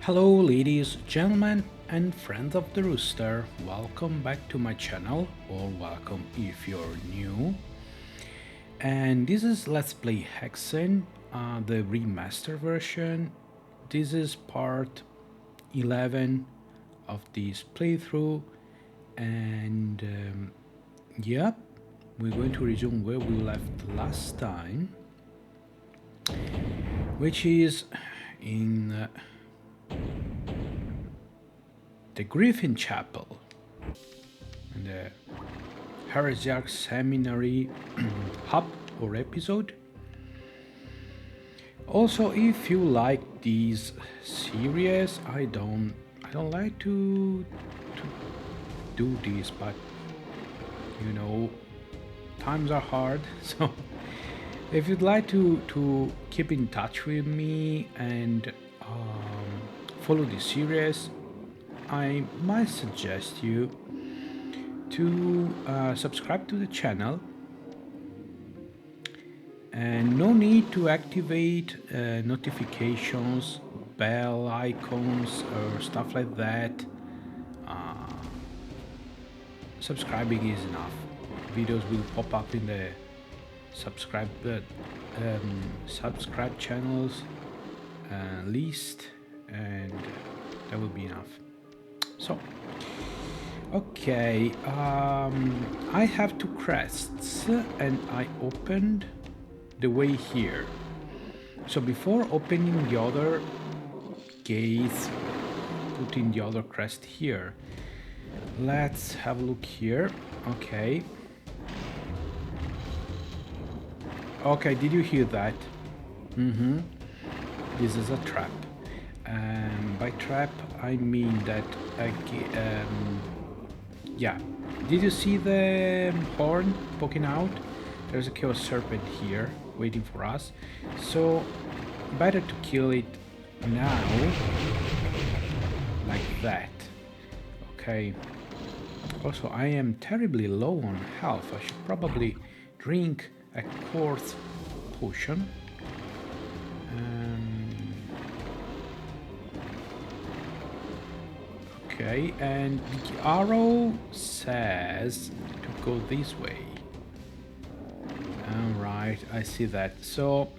Hello ladies, gentlemen and friends of the rooster, welcome back to my channel, or welcome if you're new. And this is Let's Play Hexen, the remaster version. This is part 11 of this playthrough, and yep, we're going to resume where we left last time, which is in the Griffin Chapel and the Heresiarc Seminary hub or episode. Also, if you like these series, I don't like to do this, but you know, times are hard. So if you'd like to keep in touch with me and follow this series, I might suggest you to subscribe to the channel, and no need to activate notifications, bell icons or stuff like that. Subscribing is enough. Videos will pop up in the subscribe channels list, and that will be enough. So, okay, I have two crests and I opened the way here. So before opening the other gates, putting the other crest here, let's have a look here. Okay. Okay, did you hear that? This is a trap. By trap, I mean that, yeah. Did you see the horn poking out? There's a chaos serpent here waiting for us. So, better to kill it now, like that. Okay. Also, I am terribly low on health. I should probably drink a quartz potion. Okay, and the arrow says to go this way. Alright, I see that. So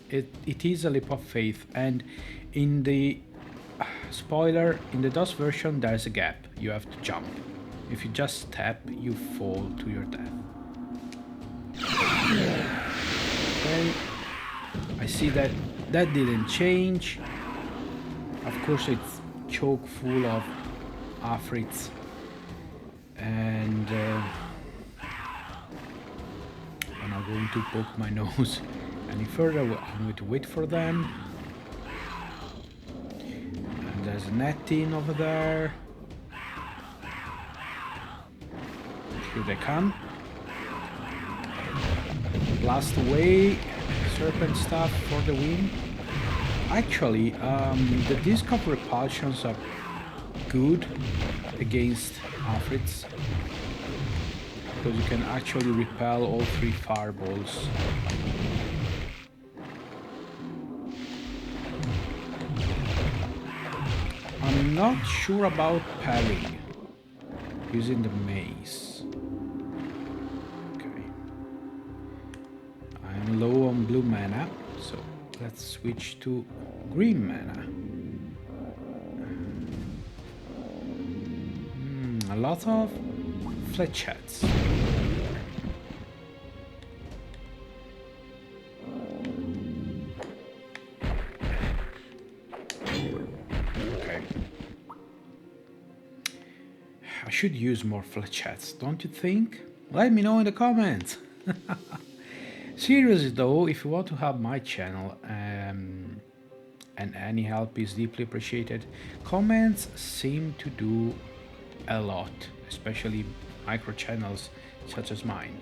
it is a leap of faith, and in the spoiler, in the DOS version there's a gap. You have to jump. If you just step, you fall to your death. Okay, I see that that didn't change. Of course, it's choke full of afrits, and I'm not going to poke my nose any further. I'm going to wait for them. And there's a netting over there. Here they come. Blast away serpent stuff for the win. Actually, the disc of repulsions are good against afrits, because you can actually repel all three fireballs. I'm not sure about parrying using the mace. Okay, I'm low on blue mana, so let's switch to green mana. A lot of flechettes. Okay. I should use more flechettes, don't you think? Let me know in the comments. Seriously though, if you want to help my channel, and any help is deeply appreciated, comments seem to do a lot, especially micro channels such as mine.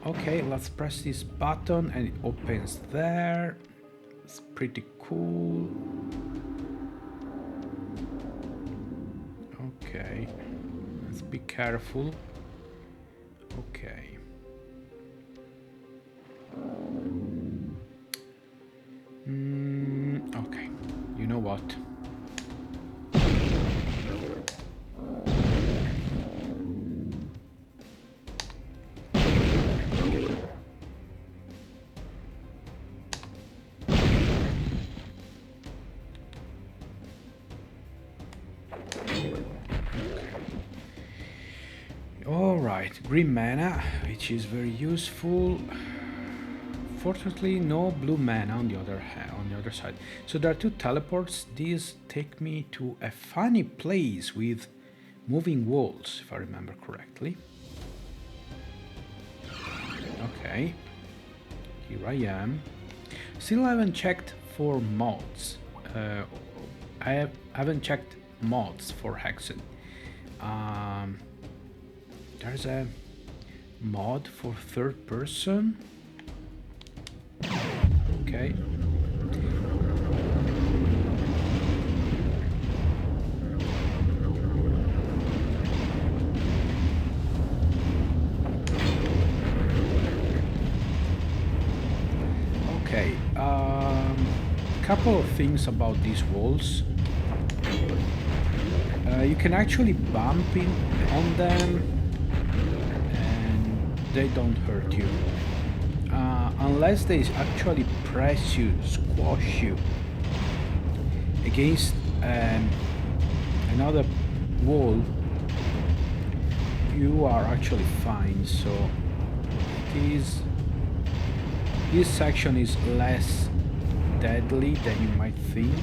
Okay, let's press this button and it opens there. It's pretty cool. Okay, let's be careful. Okay. Okay. lot. Alright, green mana, which is very useful. Fortunately, no blue mana on the other side. So there are two teleports. These take me to a funny place with moving walls, if I remember correctly. Okay, here I am. Still haven't checked for mods. I haven't checked mods for Hexen. There's a mod for third person. Okay. Okay. Couple of things about these walls. You can actually bump on them and they don't hurt you. Unless they actually press you, squash you against another wall, you are actually fine. So this section is less deadly than you might think.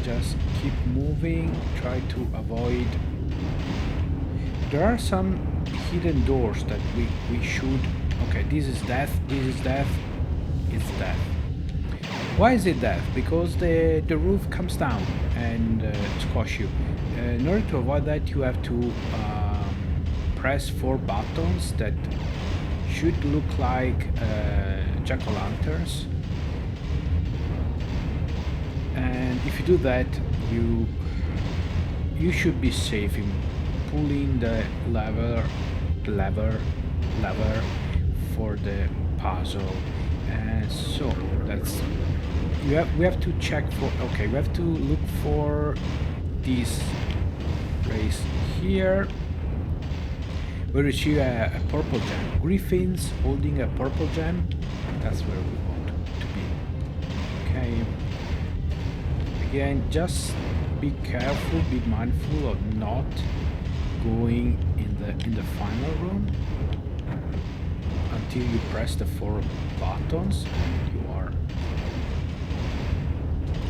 Just keep moving, try to avoid. There are some hidden doors that we should. Okay, this is death, this is death, it's death. Why is it death? Because the roof comes down and squash you. In order to avoid that, you have to press 4 buttons that should look like jack-o'-lanterns. And if you do that, you should be safe in pulling the lever for the puzzle. And so that's we have to check for. Okay, we have to look for this place here. We receive a purple gem. Griffins holding a purple gem. That's where we want to be. Okay. Again, just be careful, be mindful of not going in the final room until you press the 4 buttons. You are,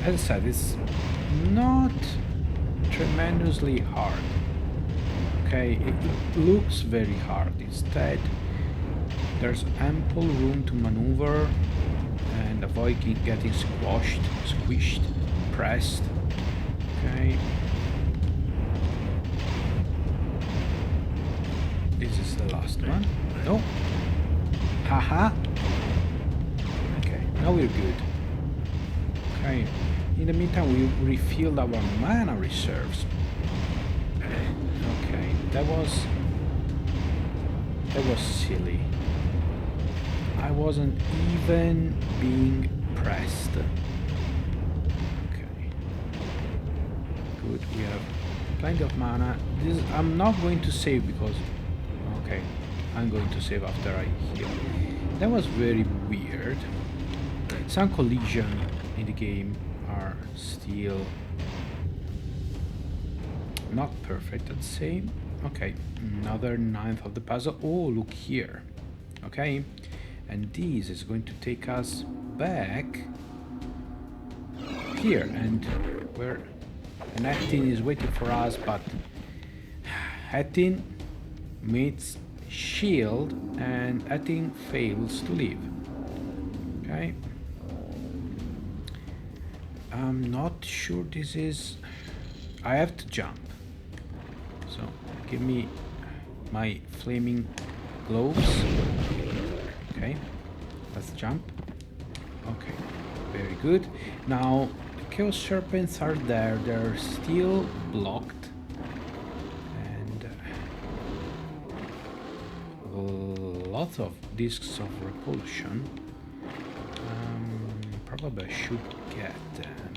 as I said, it's not tremendously hard. Okay, it looks very hard. Instead, there's ample room to maneuver and avoid getting squished, pressed. Okay. This is the last one. No. Haha. Okay, now we're good. Okay. In the meantime, we refilled our mana reserves. Okay, that was silly. I wasn't even being pressed. Okay. Good, we have plenty of mana. I'm not going to save because... Okay, I'm going to save after I heal. That was very weird. Some collision in the game are still not perfect, I'd say. Okay, another 9th of the puzzle. Oh, look here. Okay, and this is going to take us back here, and where an Attin is waiting for us, but Attin meets shield and Attin fails to leave. Okay, I'm not sure this is... I have to jump, so give me my flaming gloves. Okay, let's jump. Okay, very good. Now the Chaos Serpents are there, they're still blocked, and lots of discs of repulsion. probably I should get them.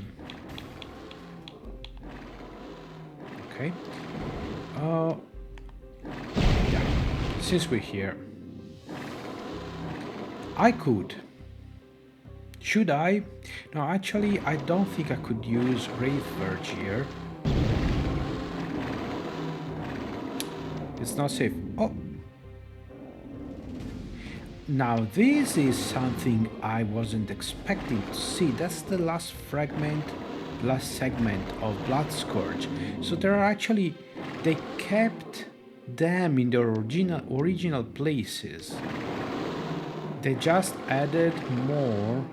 Okay. Yeah. Since we're here, I could. Should I? No, actually, I don't think I could use Wraith Verge here. It's not safe. Oh! Now this is something I wasn't expecting to see. That's the last segment of Blood Scourge. So there are actually, they kept them in their original places. They just added more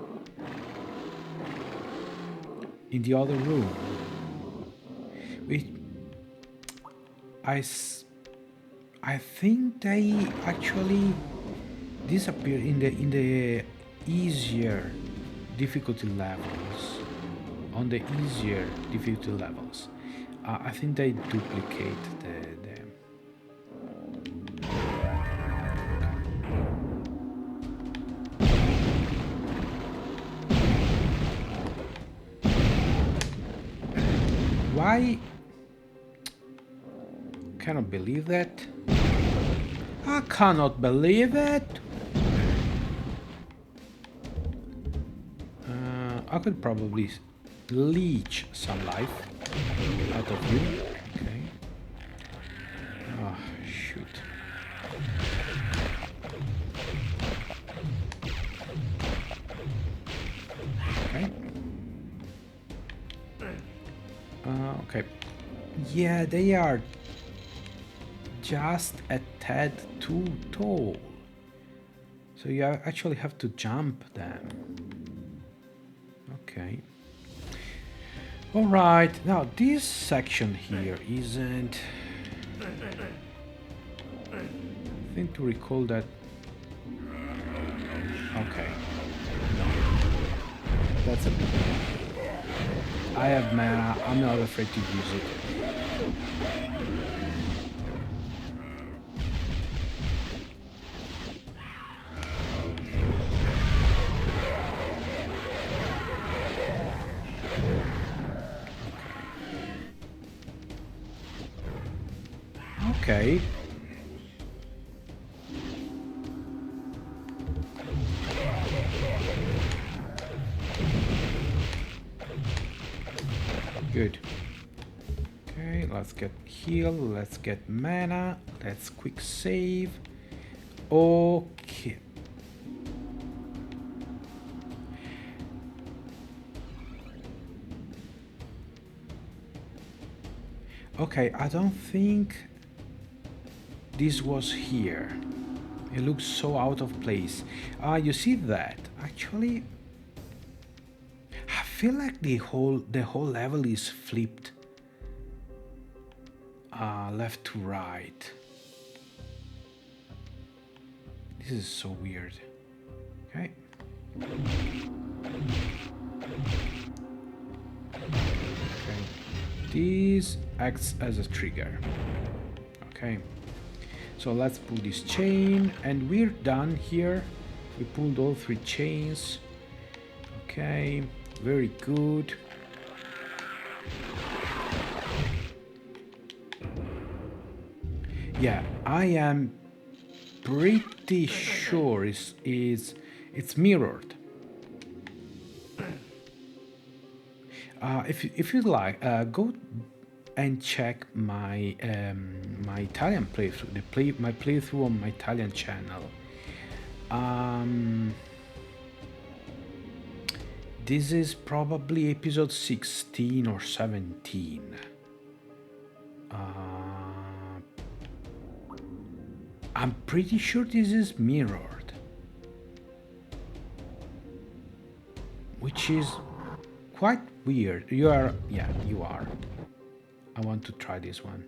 in the other room. Which I think they actually disappear in the easier difficulty levels. On the easier difficulty levels, I think they duplicate them. Why? Cannot believe that. I cannot believe it. I could probably leech some life out of you. Okay. Oh, shoot. Okay. Okay. Yeah, they are just a tad too tall. So you actually have to jump them. Okay. All right. Now this section here isn't. I think to recall that. Okay. No. That's a bit. I have mana. I'm not afraid to use it. Okay. Good. Okay, let's get heal, let's get mana, let's quick save. Okay. Okay, I don't think this was here. It looks so out of place. You see that? Actually, I feel like the whole level is flipped left to right. This is so weird. Okay. Okay. This acts as a trigger. Okay. So let's pull this chain, and we're done here. We pulled all 3 chains. Okay, very good. Yeah, I am pretty sure it's mirrored. If you'd like, go and check my my Italian playthrough, my playthrough on my Italian channel. This is probably episode 16 or 17. I'm pretty sure this is mirrored, which is quite weird. You are. I want to try this one.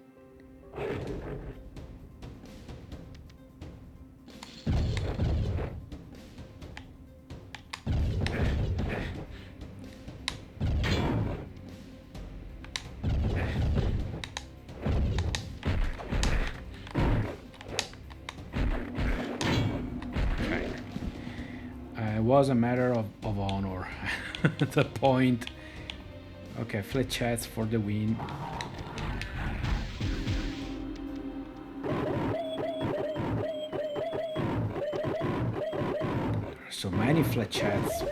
was a matter of honor at the point. Okay, flechettes for the win. So many flechettes.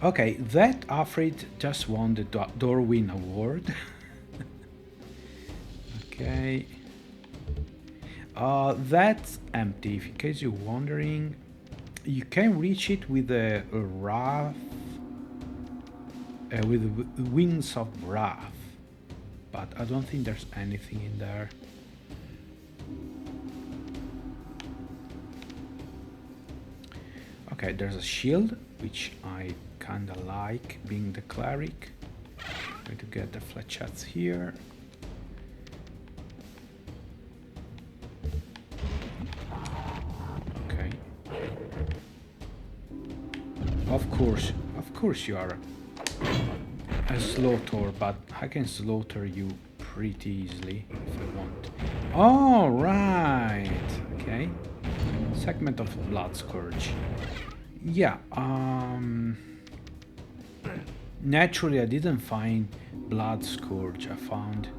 Okay, that Afrit just won the Doorwin award. Okay. That's empty. In case you're wondering, you can reach it with a wrath, with the wings of wrath, but I don't think there's anything in there. Okay, there's a shield, which I kinda like, being the cleric. Going to get the flechettes here. Okay. Of course you are a slaughter, but I can slaughter you pretty easily if I want. All right. Okay. Segment of Blood Scourge. Yeah, naturally I didn't find Blood Scourge. I found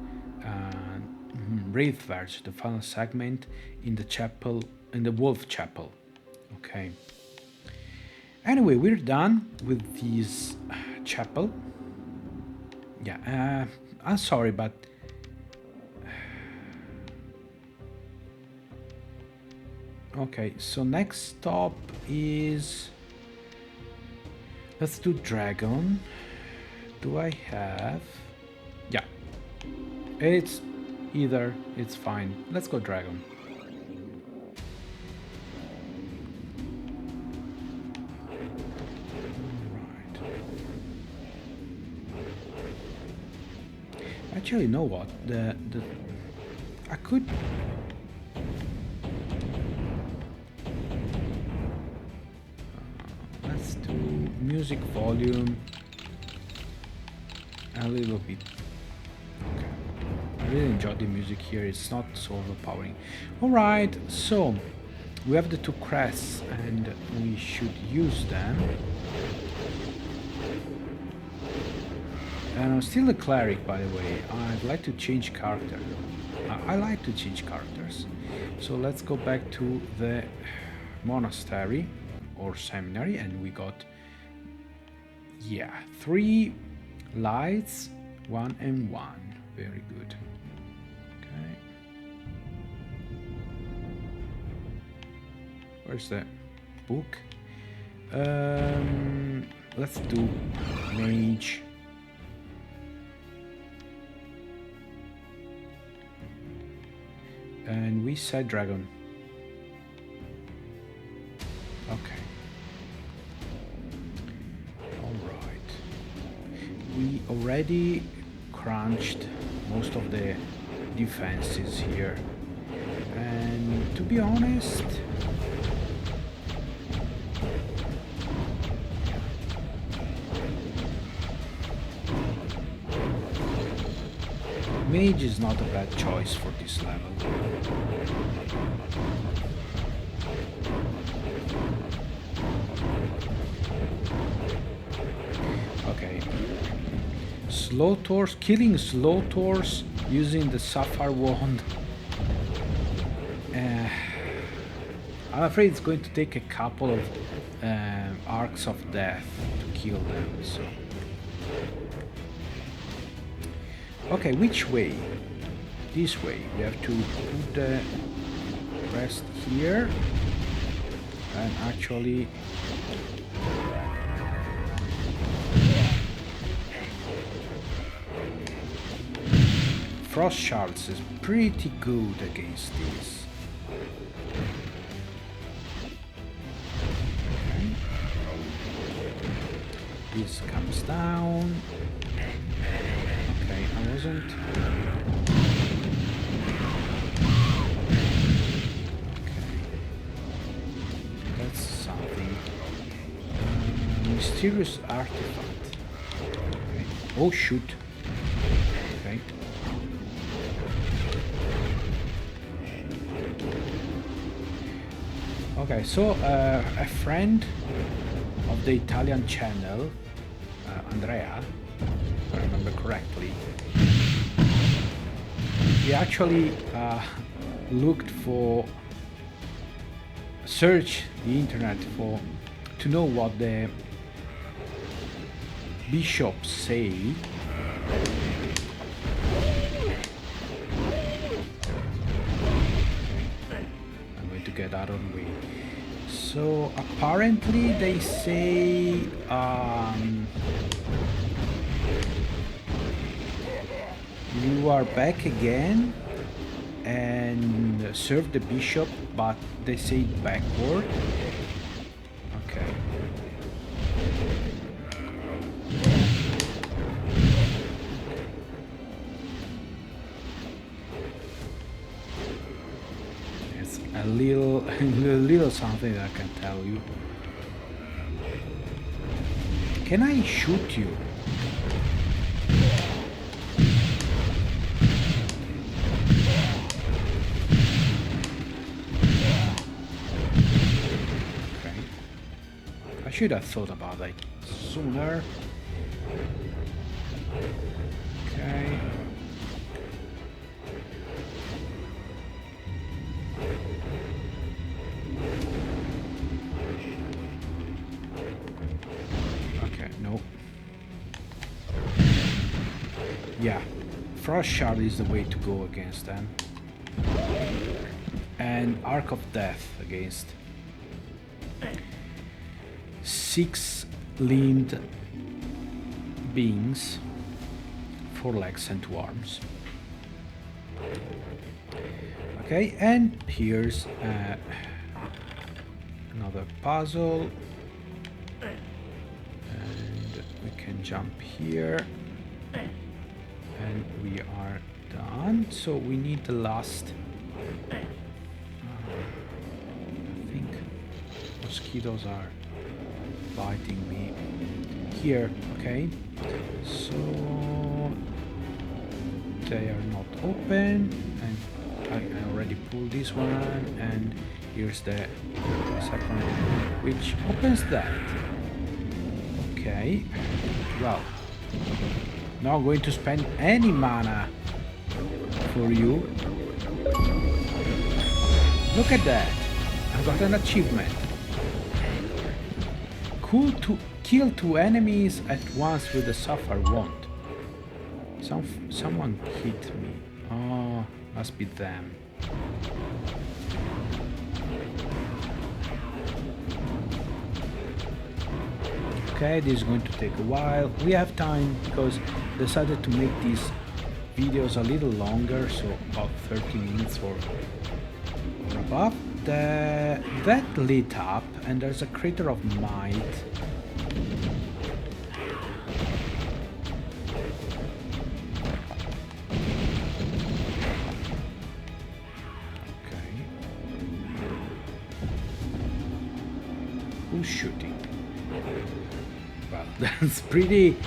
Wraith Verge, the final segment in the chapel, in the Wolf Chapel. Okay. Anyway, we're done with this chapel. Yeah, I'm sorry, but okay, so next stop is, let's do Dragon. Do I have? Yeah, it's either, it's fine. Let's go Dragon. Right. Actually, you know what? I could. Let's do music volume a little bit. Okay. I really enjoy the music here. It's not so overpowering. All right, so we have the two crests and we should use them. And I'm still a cleric, by the way. I'd like to change character. I like to change characters. So let's go back to the monastery or seminary, and we got, yeah, 3 lights, 1 and 1. Very good. Okay. Where's the book? Let's do mage. And we said dragon. Okay. Alright. We already crunched most of the defenses here. And to be honest, mage is not a bad choice for this level. Okay. Slaughters, killing slaughters using the sapphire wand. I'm afraid it's going to take a couple of arcs of death to kill them, so. Okay, which way? This way. We have to put the rest here and actually Frost Shards is pretty good against this. Okay. This comes down. Okay, I wasn't. Okay. That's something. Mysterious artifact. Okay. Oh shoot. Okay. Okay, so a friend of the Italian channel, Andrea, if I remember correctly, he actually looked for, searched the internet for, to know what the bishops say. I'm going to get out of the way. So apparently they say you are back again and serve the bishop, but they say it backward. Okay. It's a little something that I can tell you. Can I shoot you? I should have thought about that sooner. Okay. Okay, no. Yeah, Frost Shard is the way to go against them. And Arc of Death against 6-limbed beings, 4 legs and 2 arms. Okay, and here's another puzzle, and we can jump here, and we are done. So we need the last. I think mosquitoes are biting me here. Okay, so they are not open, and I already pulled this one, and here's the second one, which opens that. Okay, well, not going to spend any mana for you. Look at that, I got an achievement. Cool to kill 2 enemies at once with the Sapphire Wand. Someone hit me. Oh, must be them. Okay, this is going to take a while. We have time because I decided to make these videos a little longer, so about 30 minutes or above. That lit up, and there's a crater of might. Okay. Who's shooting? Well, that's pretty.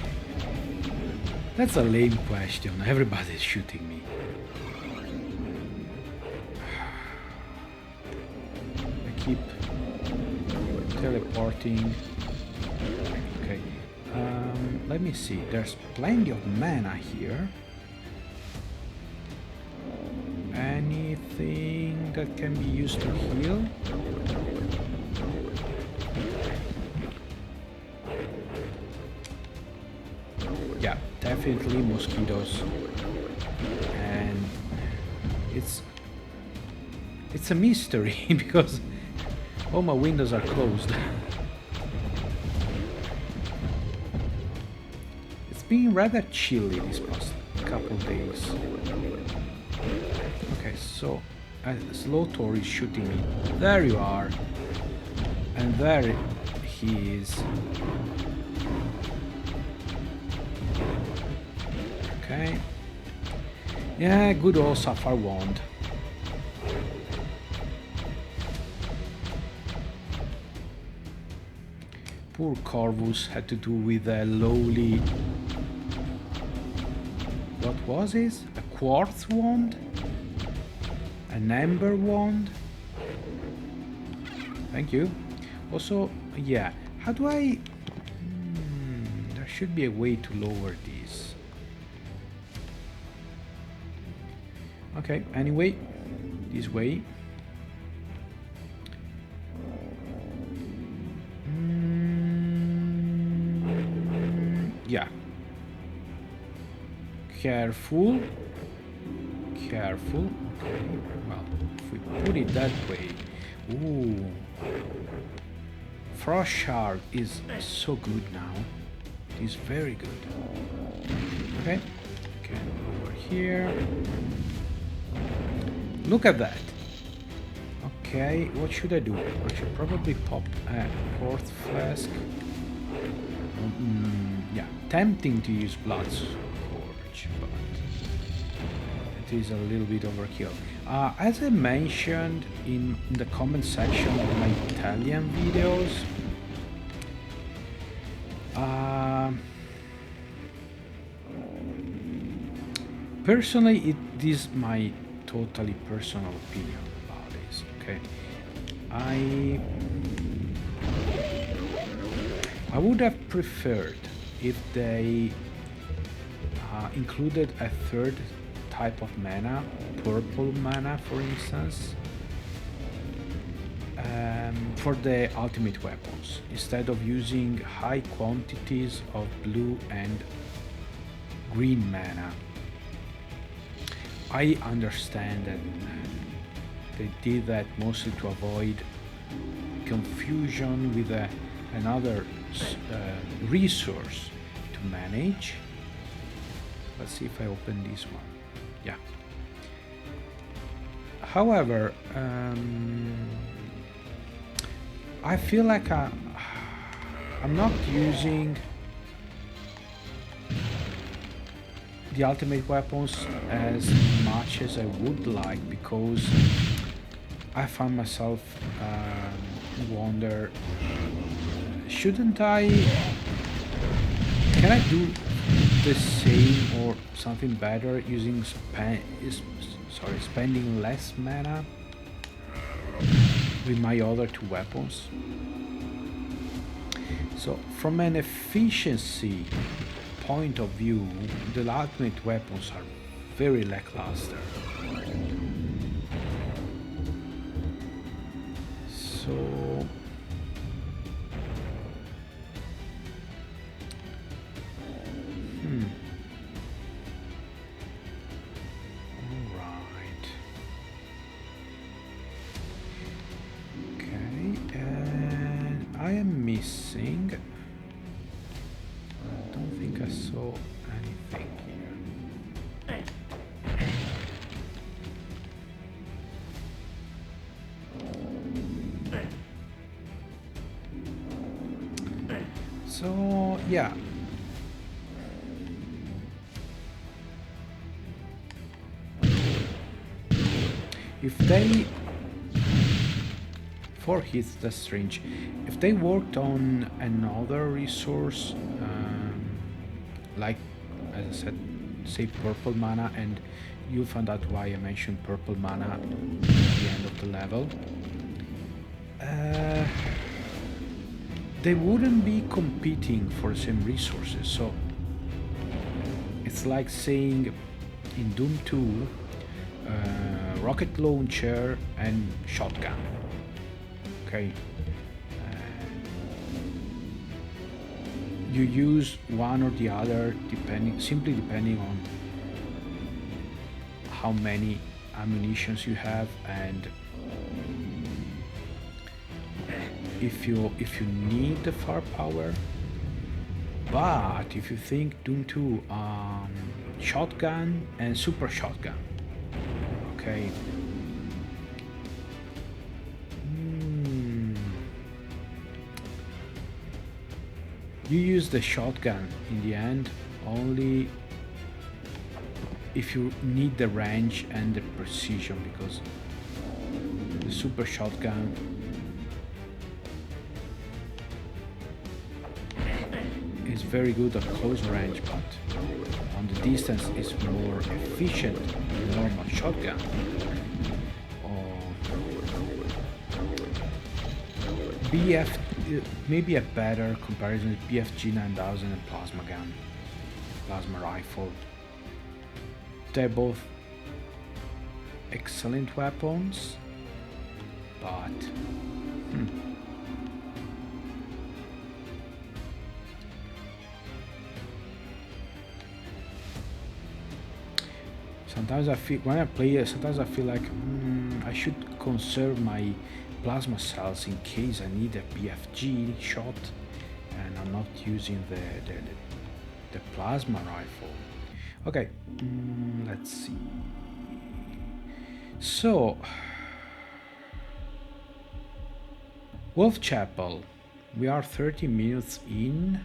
That's a lame question. Everybody's shooting me. Keep teleporting. Okay, let me see. There's plenty of mana here. Anything that can be used to heal? Yeah, definitely mosquitoes. And it's a mystery because all my windows are closed. It's been rather chilly these past couple days. Okay, so Slotor is shooting me. There you are. And there he is. Okay. Yeah, good old Sapphire Wand. Poor Corvus had to do with a lowly... What was this? A quartz wand? An ember wand? Thank you. Also, yeah, how do I... there should be a way to lower these. Okay, anyway, this way. Yeah. Careful. Careful. Okay, well, if we put it that way... Ooh. Heresiarc is so good now. It is very good. Okay. Okay, over here. Look at that. Okay, what should I do? I should probably pop a fourth flask. Yeah, tempting to use Blood Scourge, but it is a little bit overkill. As I mentioned in the comment section of my Italian videos, personally, it is my totally personal opinion about this. Okay, I would have preferred if they included a third type of mana, purple mana for instance, for the ultimate weapons, instead of using high quantities of blue and green mana. I understand that they did that mostly to avoid confusion with another resource to manage. Let's see if I open this one. Yeah. However, I feel like I'm not using the ultimate weapons as much as I would like, because I find myself wonder, shouldn't I, can I do the same or something better using spending less mana with my other two weapons? So from an efficiency point of view, the ultimate weapons are very lackluster. So alright. Okay, and I am missing, I don't think I saw anything here. So yeah, if they, for hits, that's strange, if they worked on another resource, like as I said, say purple mana, and you'll find out why I mentioned purple mana at the end of the level, they wouldn't be competing for the same resources. So it's like saying in Doom 2, rocket launcher and shotgun. Okay, you use one or the other simply depending on how many ammunitions you have, and if you need the firepower. But if you think Doom 2, shotgun and super shotgun, okay, you use the shotgun in the end only if you need the range and the precision, because the super shotgun is very good at close range, but on the distance is more efficient than normal shotgun. BF, maybe a better comparison is BFG 9000 and plasma gun, plasma rifle. They're both excellent weapons, but sometimes I feel when I play it, sometimes I feel like I should conserve my plasma cells in case I need a BFG shot, and I'm not using the plasma rifle. Okay, let's see. So, Wolf Chapel, we are 30 minutes in,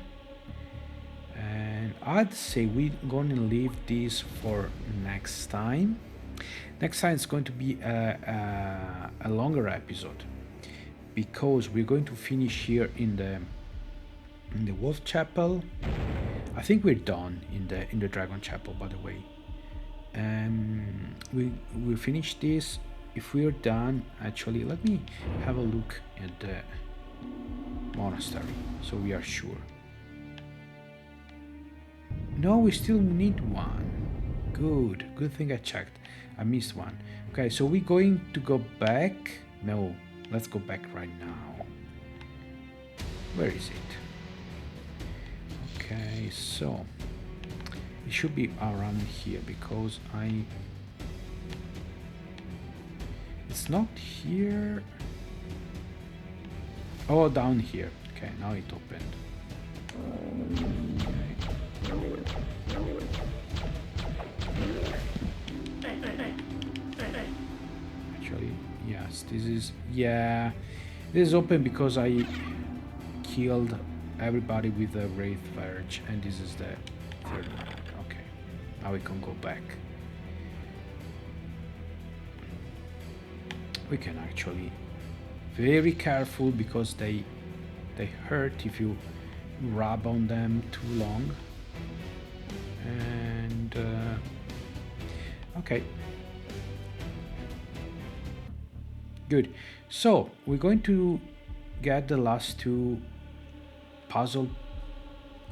and I'd say we're gonna leave this for next time. Next time it's going to be a longer episode, because we're going to finish here in the Wolf Chapel. I think we're done in the Dragon Chapel, by the way. We finish this. If we're done, actually, let me have a look at the monastery so we are sure. No, we still need one. Good thing I checked. I missed one. Okay, so we're going to go back. No, let's go back right now. Where is it? Okay, so it should be around here, because it's not here. Oh, down here. Okay, now it opened. Actually, yes, this is, yeah, this is open because I killed everybody with the Wraith Verge, and this is the third one. Okay, now we can go back. We can actually very careful, because they hurt if you rub on them too long. And okay, good. So we're going to get the last two puzzle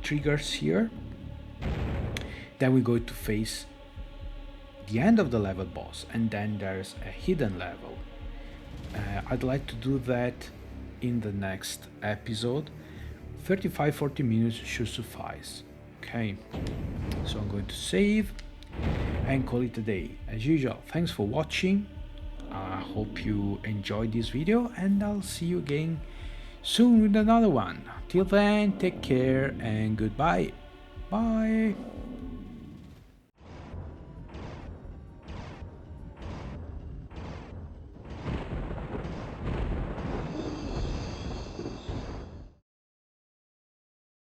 triggers here. Then we go to face the end of the level boss, and then there's a hidden level. I'd like to do that in the next episode. 35-40 minutes should suffice. Okay, so I'm going to save and call it a day. As usual, thanks for watching. I hope you enjoyed this video, and I'll see you again soon with another one. Till then, take care and goodbye. Bye.